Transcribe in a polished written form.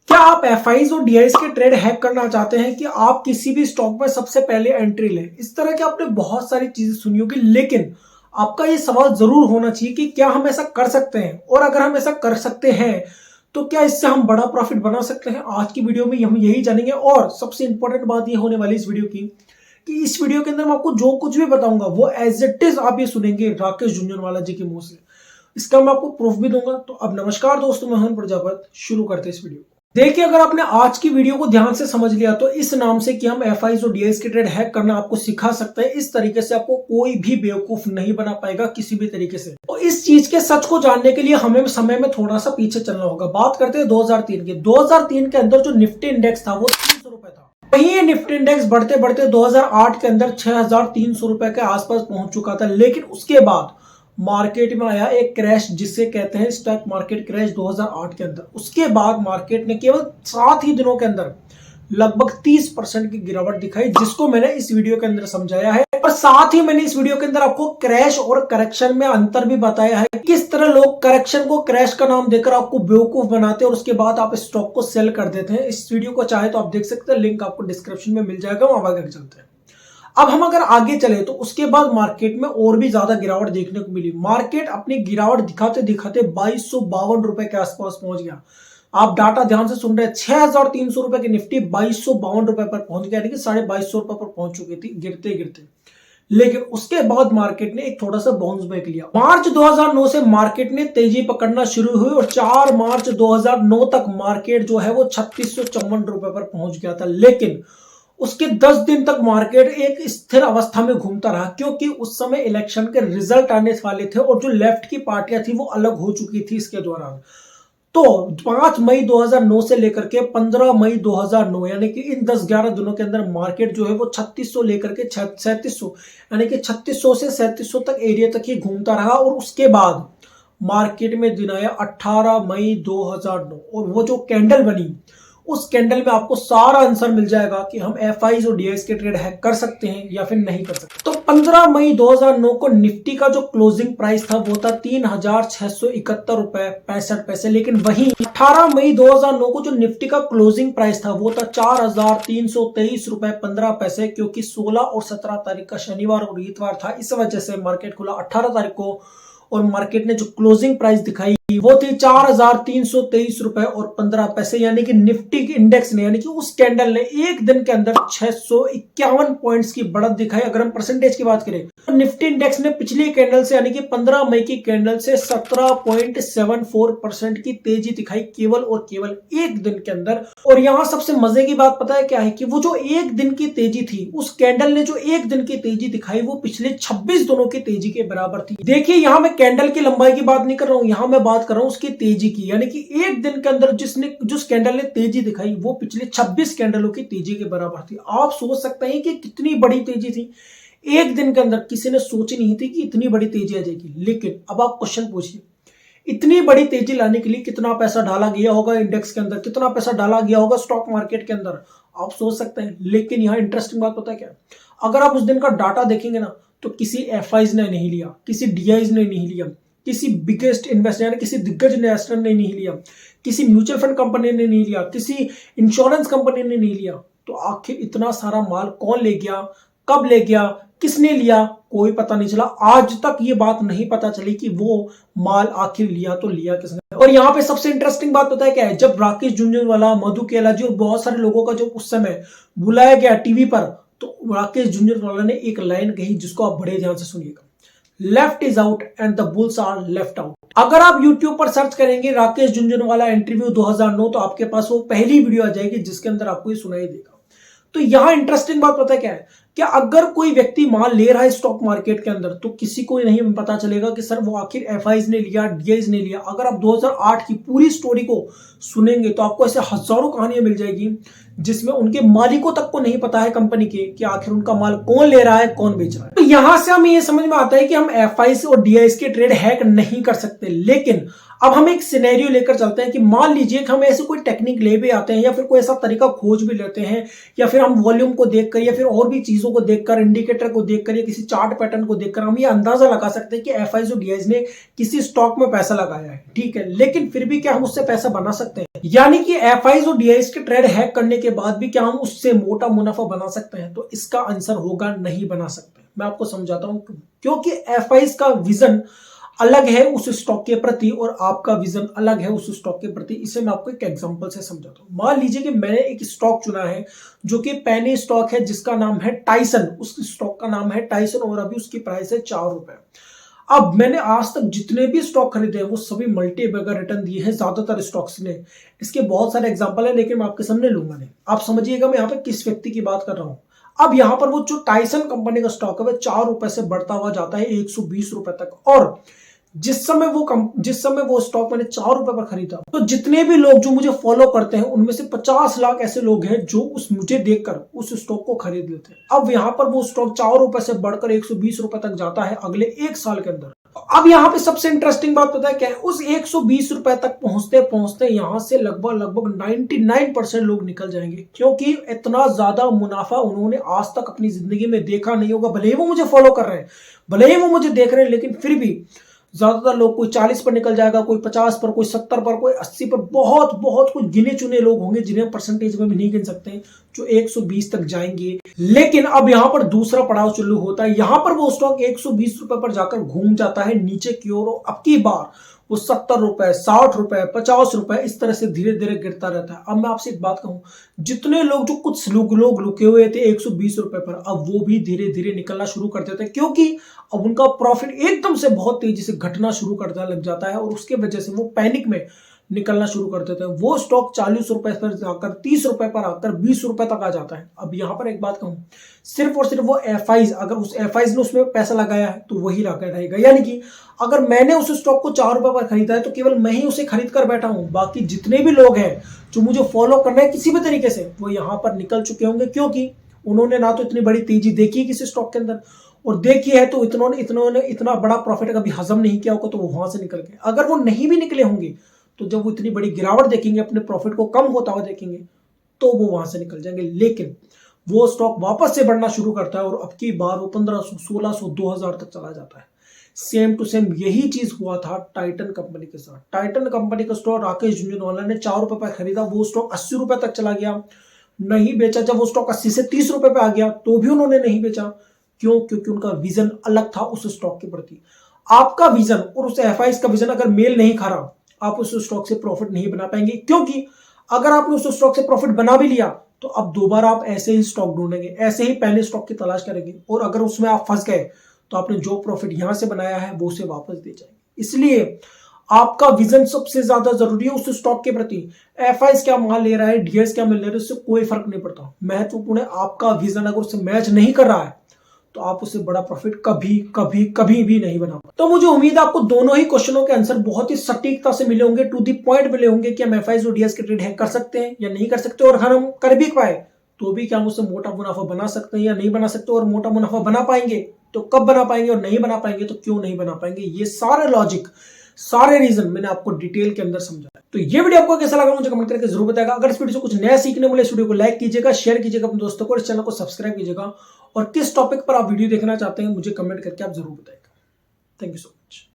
क्या आप एफआईज और डीआईज के ट्रेड हैक करना चाहते हैं कि आप किसी भी स्टॉक में सबसे पहले एंट्री लें? इस तरह की आपने बहुत सारी चीजें सुनी होगी, लेकिन आपका ये सवाल जरूर होना चाहिए कि क्या हम ऐसा कर सकते हैं, और अगर हम ऐसा कर सकते हैं तो क्या इससे हम बड़ा प्रॉफिट बना सकते हैं। आज की वीडियो में हम यही जानेंगे। और सबसे इंपॉर्टेंट बात ये होने वाली इस वीडियो की कि इस वीडियो के अंदर मैं आपको जो कुछ भी बताऊंगा वो एज इट इज आप ये सुनेंगे राकेश झुंझुनवाला जी के मुंह से। इसका मैं आपको प्रूफ भी दूंगा। तो अब नमस्कार दोस्तों, मैं हूं प्रजापत। शुरू करते हैं इस वीडियो को। देखिए, अगर आपने आज की वीडियो को ध्यान से समझ लिया तो इस नाम से कि हम एफआईज और डीआईज के ट्रेड हैक करना आपको सिखा सकते हैं, इस तरीके से आपको कोई भी बेवकूफ नहीं बना पाएगा किसी भी तरीके से। तो इस चीज के सच को जानने के लिए हमें समय में थोड़ा सा पीछे चलना होगा। बात करते हैं 2003 के। 2003 के अंदर जो निफ्टी इंडेक्स था वो 300 रुपए था। वहीं ये निफ्टी इंडेक्स बढ़ते बढ़ते 2008 के अंदर 6300 रुपए के आसपास पहुंच चुका था। लेकिन उसके बाद मार्केट में आया एक क्रैश, जिसे कहते हैं स्टॉक मार्केट क्रैश 2008 के अंदर। उसके बाद मार्केट ने केवल 7 ही दिनों के अंदर लगभग 30% की गिरावट दिखाई, जिसको मैंने इस वीडियो के अंदर समझाया है। और साथ ही मैंने इस वीडियो के अंदर आपको क्रैश और करेक्शन में अंतर भी बताया है, किस तरह लोग करेक्शन को क्रैश का नाम देकर आपको बेवकूफ बनाते हैं और उसके बाद आप स्टॉक को सेल कर देते हैं। इस वीडियो को चाहे तो आप देख सकते हैं, लिंक आपको डिस्क्रिप्शन में मिल जाएगा, वहां आगे चलते हैं। अब हम अगर आगे चले तो उसके बाद मार्केट में और भी ज्यादा गिरावट देखने को मिली। मार्केट अपनी गिरावट दिखाते दिखाते 2252 रुपए के आसपास पहुंच गया। आप डाटा ध्यान से सुन रहे हैं, 6300 रुपए की निफ्टी 2252 रुपए पर पहुंच गया, यानी कि 2250 रुपए पर पहुंच चुकी थी गिरते गिरते। लेकिन उसके बाद मार्केट ने एक थोड़ा सा बाउंस बैक लिया। मार्च 2009 से मार्केट ने तेजी पकड़ना शुरू हुई और 4 मार्च 2009 तक मार्केट जो है वो 3654 रुपए पर पहुंच गया था। लेकिन उसके 10 दिन तक मार्केट एक स्थिर अवस्था में घूमता रहा, क्योंकि उस समय इलेक्शन के रिजल्ट आने वाले थे और जो लेफ्ट की पार्टियां थी वो अलग हो चुकी थी इसके दौरान। तो 5 मई 2009 से लेकर के 15 मई 2009, यानी कि इन 10-11 दिनों के अंदर मार्केट जो है वो 3600 लेकर के 3700, यानी कि 3600 से 3700 तक एरिया तक ही घूमता रहा। और उसके बाद मार्केट में दिन आया 18 मई 2009 और वो जो कैंडल बनी, उस कैंडल में आपको सारा आंसर मिल जाएगा कि हम एफआईज और डीआईज के ट्रेड हैक कर सकते हैं या फिर नहीं कर सकते। तो 15 मई 2009 को निफ्टी का जो क्लोजिंग प्राइस था वो था 3671 रुपए 65 पैसे। लेकिन वहीं 18 मई 2009 को जो निफ्टी का क्लोजिंग प्राइस था वो था 4323 रुपए 15 पैसे, क्योंकि 16 और 17 तारीख का शनिवार और इतवार था। इस वजह से मार्केट खुला 18 तारीख को और मार्केट ने जो क्लोजिंग प्राइस दिखाई वो थी 4323 रुपए और 15 पैसे, यानी कि निफ्टी इंडेक्स ने, यानी कि उस कैंडल ने एक दिन के अंदर 651 पॉइंट्स की बढ़त दिखाई। अगर हम परसेंटेज की बात करें तो निफ्टी इंडेक्स ने पिछली कैंडल से, यानी कि 15 मई की कैंडल से 17.74% की तेजी दिखाई केवल और केवल एक दिन के अंदर। और यहां सबसे मजे की बात पता है क्या है कि वो जो एक दिन की तेजी थी, उस कैंडल ने जो एक दिन की तेजी दिखाई वो पिछले 26 दिनों की तेजी के बराबर थी। देखिए, यहां मैं कैंडल की लंबाई की बात नहीं कर रहा हूं, यहां मैं बात कर रहा हूं उसकी तेजी की, यानी कि एक दिन के अंदर जिस कैंडल ने तेजी दिखाई वो पिछले 26 कैंडलों की तेजी के बराबर थी। आप सोच सकते हैं कि कितनी बड़ी तेजी थी। एक दिन के अंदर किसी ने सोची नहीं थी कि इतनी बड़ी तेजी आ जाएगी। लेकिन अब आप क्वेश्चन पूछिए, इतनी बड़ी तेजी लाने के लिए कितना पैसा डाला गया होगा इंडेक्स के अंदर, कितना पैसा डाला गया होगा स्टॉक मार्केट के अंदर, आप सोच सकते हैं। लेकिन यहां इंटरेस्टिंग बात पता है क्या, अगर आप उस दिन का डाटा देखेंगे ना तो किसी एफआईज ने नहीं लिया, किसी डीआईज ने नहीं लिया, किसी बिगेस्ट इन्वेस्टर यानी किसी दिग्गज इन्वेस्टर ने नहीं लिया, किसी म्यूचुअल फंड कंपनी ने नहीं लिया, किसी इंश्योरेंस कंपनी ने नहीं लिया। तो आखिर इतना सारा माल कौन ले गया, कब ले गया, किसने लिया, कोई पता नहीं चला। आज तक ये बात नहीं पता चली कि वो माल आखिर लिया तो लिया किसने। और यहाँ पे सबसे इंटरेस्टिंग बात पता है क्या है, जब राकेश झुंझुनवाला, मधु केला जी और बहुत सारे लोगों का जो उस समय बुलाया गया टीवी पर, तो राकेश झुंझुनवाला ने एक लाइन कही जिसको आप बड़े ध्यान से सुनिएगा, left is out and the bulls are left out. अगर आप YouTube पर सर्च करेंगे राकेश झुंझुनवाला इंटरव्यू 2009 तो आपके पास वो पहली वीडियो आ जाएगी जिसके अंदर आपको ये सुनाई देगा। तो यहां इंटरेस्टिंग बात पता है क्या है कि अगर कोई व्यक्ति माल ले रहा है स्टॉक मार्केट के अंदर तो किसी को नहीं पता चलेगा कि सर वो आखिर एफआईज ने लिया, डीआईज ने लिया। अगर आप 2008 की पूरी स्टोरी को सुनेंगे तो आपको ऐसे हजारों कहानियां मिल जाएगी जिसमें उनके मालिकों तक को नहीं पता है कंपनी के कि आखिर उनका माल कौन ले रहा है, कौन बेच रहा है। तो यहां से हमें यह समझ में आता है कि हम एफआईज और डीआईज के ट्रेड हैक नहीं कर सकते। लेकिन अब हम एक सिनेरियो लेकर चलते हैं कि मान लीजिए कि हम ऐसे कोई टेक्निक ले भी आते हैं या फिर कोई ऐसा तरीका खोज भी लेते हैं, या फिर हम वॉल्यूम को देखकर या फिर और भी चीजों को देखकर, इंडिकेटर को देखकर या किसी चार्ट पैटर्न को देखकर हम ये अंदाजा लगा सकते हैं कि एफआईज और डीआईज ने किसी स्टॉक में पैसा लगाया है, ठीक है। लेकिन फिर भी क्या हम उससे पैसा बना सकते हैं? यानी कि एफआईज और डीआईज के ट्रेड हैक करने के बाद भी क्या हम उससे मोटा मुनाफा बना सकते हैं? तो इसका आंसर होगा नहीं बना सकते। मैं आपको समझाता हूं क्योंकि एफआईज का विजन अलग है उस स्टॉक के प्रति और आपका विजन अलग है उस स्टॉक के प्रति। इसे मैं आपको एक एग्जांपल से समझाता हूं। मान लीजिए कि मैंने एक स्टॉक चुना है जो कि पेनी स्टॉक है, जिसका नाम है टाइसन। उस स्टॉक का नाम है टाइसन और अभी उसकी प्राइस है 4 रुपए। अब मैंने आज तक जितने भी स्टॉक खरीदे हैं वो सभी मल्टी बैगर रिटर्न दिए हैं ज्यादातर स्टॉक्स ने। इसके बहुत सारे एग्जांपल है लेकिन मैं आपके सामने लूंगा नहीं। आप समझिएगा मैं यहाँ पे किस व्यक्ति की बात कर रहा हूं। अब यहां पर वो जो टाइसन कंपनी का स्टॉक है वह 4 रुपए से बढ़ता हुआ जाता है 120 रुपए तक। और जिस समय वो स्टॉक मैंने 4 रुपए पर खरीदा, तो जितने भी लोग जो मुझे फॉलो करते हैं उनमें से 50 लाख ऐसे लोग हैं जो मुझे देखकर उस स्टॉक को खरीद लेते हैं। अब यहां पर वो स्टॉक 4 रुपए से बढ़कर 120 रुपए तक जाता है अगले 1 साल के अंदर। अब यहाँ पे सबसे इंटरेस्टिंग बात पता है क्या है? उस 120 रुपए तक पहुंचते पहुंचते यहां से लगभग 99% लोग निकल जाएंगे, क्योंकि इतना ज्यादा मुनाफा उन्होंने आज तक अपनी जिंदगी में देखा नहीं होगा। भले ही वो मुझे फॉलो कर रहे हैं, भले ही वो मुझे देख रहे हैं, लेकिन फिर भी ज्यादातर लोग, कोई 40 पर निकल जाएगा, कोई 50 पर, कोई 70 पर, कोई 80 पर, बहुत बहुत कुछ गिने चुने लोग होंगे जिन्हें परसेंटेज में भी नहीं गिन सकते जो 120 तक जाएंगे। लेकिन अब यहां पर दूसरा पड़ाव चालू होता है। यहां पर वो स्टॉक 120 रुपए पर जाकर घूम जाता है नीचे की ओर। अब की बार वो 70 रुपए, 60 रुपए, 50 रुपए इस तरह से धीरे धीरे गिरता रहता है। अब मैं आपसे एक बात कहूं, जितने लोग, जो कुछ लोग लुके हुए थे 120 रुपए पर, अब वो भी धीरे धीरे निकलना शुरू कर देते हैं, क्योंकि अब उनका प्रॉफिट एकदम से बहुत तेजी से घटना शुरू करता लग जाता है और उसके वजह से वो पैनिक में निकलना शुरू कर देते हैं। वो स्टॉक 40 रुपए पर जाकर 30 रुपए पर आकर 20 रुपए तक आ जाता है। अब यहां पर एक बात कहूं, सिर्फ और सिर्फ वो एफआईज, अगर उस एफआईज ने उसमें पैसा लगाया है तो वही रहेगा। यानी कि अगर मैंने उस स्टॉक को 4 रुपए पर खरीदा है तो केवल मैं ही उसे खरीद कर बैठा हूं। बाकी जितने भी लोग हैं जो मुझे फॉलो करना है किसी भी तरीके से, वो यहां पर निकल चुके होंगे, क्योंकि उन्होंने ना तो इतनी बड़ी तेजी देखी है किसी स्टॉक के अंदर, और देखी है तो इन्होंने इतना बड़ा प्रॉफिट कभी हजम नहीं किया होगा, तो वो वहां से निकल गए। अगर वो नहीं भी निकले होंगे तो जब वो इतनी बड़ी गिरावट देखेंगे, अपने प्रॉफिट को कम होता हुआ देखेंगे, तो वो वहां से निकल जाएंगे। लेकिन वो स्टॉक वापस से बढ़ना शुरू करता है और अब की बार वो 1500, 1600, 2000 तक चला जाता है। सेम टू सेम यही चीज हुआ था टाइटन कंपनी के साथ। टाइटन कंपनी का स्टॉक राकेश झुंझुनवाला ने 4 रुपए पर खरीदा, वो स्टॉक 80 रुपए तक चला गया, नहीं बेचा। जब वो स्टॉक 80 से 30 रुपए पे आ गया तो भी उन्होंने नहीं बेचा। क्यों? क्योंकि उनका विजन अलग था उस स्टॉक के प्रति। आपका विजन और उस एफआईज का विजन अगर मेल नहीं खा रहा, आप उस स्टॉक से प्रॉफिट नहीं बना पाएंगे, क्योंकि अगर आपने उस स्टॉक से प्रॉफिट बना भी लिया तो अब दोबारा आप ऐसे ही स्टॉक ढूंढेंगे, ऐसे ही पहले स्टॉक की तलाश करेंगे, और अगर उसमें आप फंस गए तो आपने जो प्रॉफिट यहां से बनाया है वो उसे वापस दे जाएंगे। इसलिए आपका विजन सबसे ज्यादा जरूरी है उस स्टॉक के प्रति। एफआईज क्या माल ले रहा है, डीएस क्या मिल रहा है, उससे कोई फर्क नहीं पड़ता। महत्वपूर्ण है आपका विजन। अगर उससे मैच नहीं कर रहा है तो आप उससे बड़ा प्रॉफिट कभी कभी कभी भी नहीं बना पाए। तो मुझे उम्मीद है आपको दोनों ही क्वेश्चनों के आंसर बहुत ही सटीकता से मिले होंगे, टू दी पॉइंट मिले होंगे कि हम एफआईज और डीएस के ट्रेड हैक कर सकते हैं या नहीं कर सकते, और अगर हम कर भी पाए तो भी क्या हम उससे मोटा मुनाफा बना सकते हैं या नहीं बना सकते, और मोटा मुनाफा बना पाएंगे तो कब बना पाएंगे, और नहीं बना पाएंगे तो क्यों नहीं बना पाएंगे। ये सारे लॉजिक, सारे रीजन मैंने आपको डिटेल के अंदर समझाया। तो ये वीडियो आपको कैसा लगा मुझे कमेंट करके जरूर बताएगा। अगर इस वीडियो से कुछ नया सीखने मिले, इस वीडियो को लाइक कीजिएगा, शेयर कीजिएगा अपने दोस्तों को, और इस चैनल को सब्सक्राइब कीजिएगा। और किस टॉपिक पर आप वीडियो देखना चाहते हैं मुझे कमेंट करके आप जरूर बताइएगा। Thank you so much.